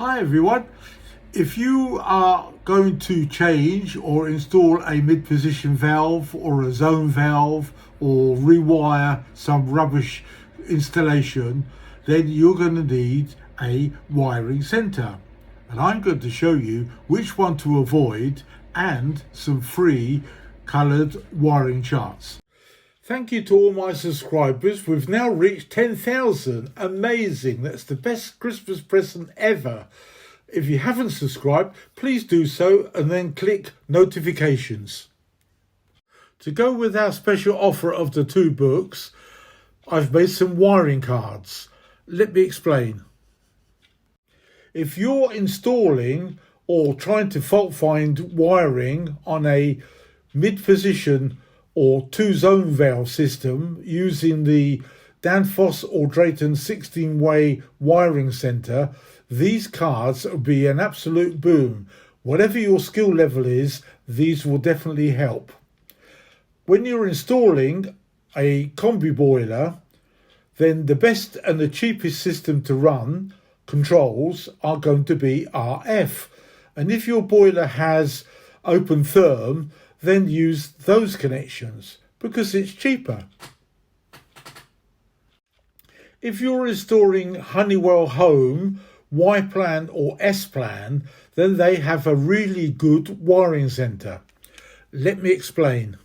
Hi everyone. If you are going to change or install a mid-position valve or a zone valve or rewire some rubbish installation, then you're going to need a wiring centre. And I'm going to show you which one to avoid and some free coloured wiring charts. Thank you to all my subscribers. We've now reached 10,000. Amazing. That's the best Christmas present ever. If you haven't subscribed, please do so and then click notifications. To go with our special offer of the 2 books, I've made some wiring cards. Let me explain. If you're installing or trying to fault find wiring on a mid-position or 2-zone valve system using the Danfoss or Drayton 16-way wiring centre, these cards will be an absolute boom. Whatever your skill level is, these will definitely help. When you're installing a Combi boiler, then the best and the cheapest system to run controls are going to be RF. And if your boiler has OpenTherm, then use those connections because it's cheaper. If you're installing Honeywell Home, Y-Plan or S-Plan, then they have a really good wiring centre. Let me explain.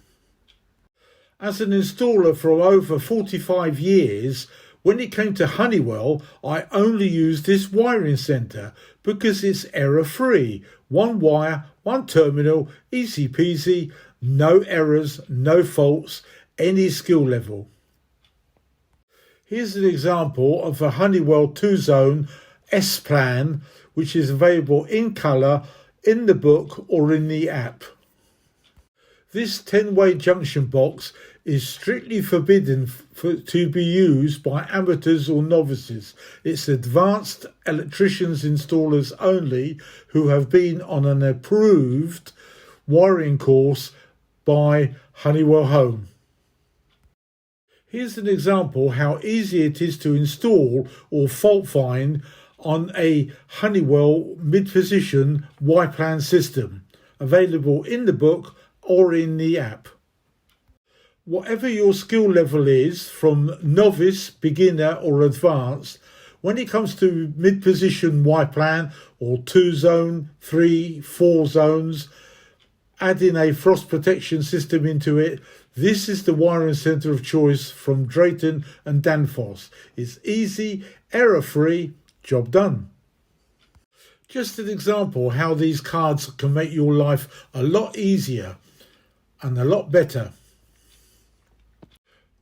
As an installer for over 45 years, when it came to Honeywell, I only used this wiring centre because it's error-free. 1 wire, 1 terminal, easy peasy, no errors, no faults, any skill level. Here's an example of a Honeywell 2-zone S-Plan, which is available in colour in the book or in the app. This 10-way junction box is strictly forbidden to be used by amateurs or novices. It's advanced electricians installers only who have been on an approved wiring course by Honeywell Home. Here's an example how easy it is to install or fault find on a Honeywell mid-position Y-Plan system, available in the book or in the app. Whatever your skill level is, from novice, beginner or advanced, when it comes to mid-position Y-Plan or 2-zone, 3, 4 zones, adding a frost protection system into it, this is the wiring centre of choice from Drayton and Danfoss. It's easy, error-free, job done. Just an example how these cards can make your life a lot easier and a lot better.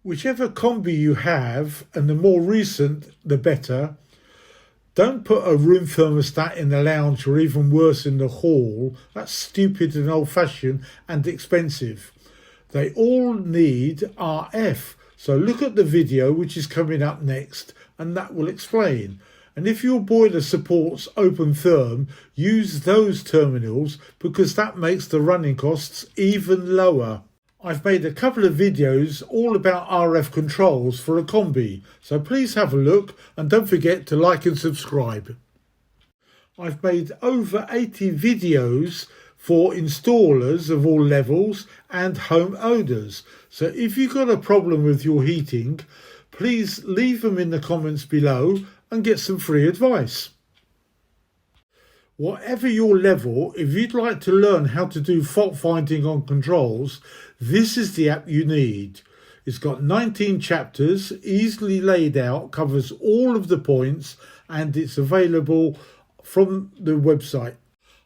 Whichever Combi you have, and the more recent the better, don't put a room thermostat in the lounge or even worse in the hall. That's stupid and old-fashioned and expensive. They all need RF. So look at the video which is coming up next and that will explain. And if your boiler supports OpenTherm, use those terminals because that makes the running costs even lower. I've made a couple of videos all about RF controls for a Combi, so please have a look and don't forget to like and subscribe. I've made over 80 videos for installers of all levels and home owners, so if you've got a problem with your heating, please leave them in the comments below and get some free advice. Whatever your level, if you'd like to learn how to do fault finding on controls, this is the app you need. It's got 19 chapters, easily laid out, covers all of the points, and it's available from the website.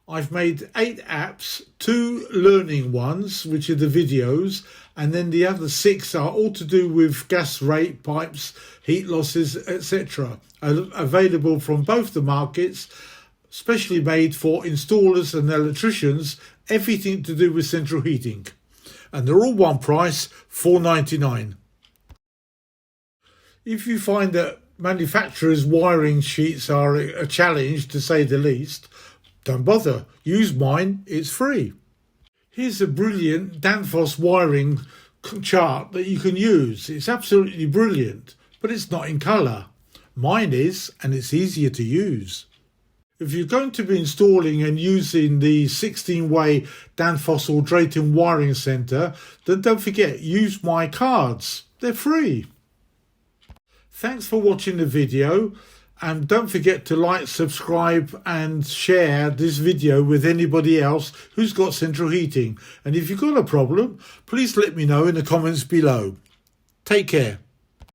I've made 8 apps, 2 learning ones, which are the videos, and then the other 6 are all to do with gas rate, pipes, heat losses, etc. Available from both the markets, specially made for installers and electricians, everything to do with central heating. And they're all one price, $4.99. If you find that manufacturers' wiring sheets are a challenge, to say the least, don't bother. Use mine, it's free. Here's a brilliant Danfoss wiring chart that you can use. It's absolutely brilliant, but it's not in colour. Mine is, and it's easier to use. If you're going to be installing and using the 16-way Danfoss or Drayton wiring centre, then don't forget, use my cards. They're free. Thanks for watching the video, and don't forget to like, subscribe and share this video with anybody else who's got central heating. And if you've got a problem, please let me know in the comments below. Take care.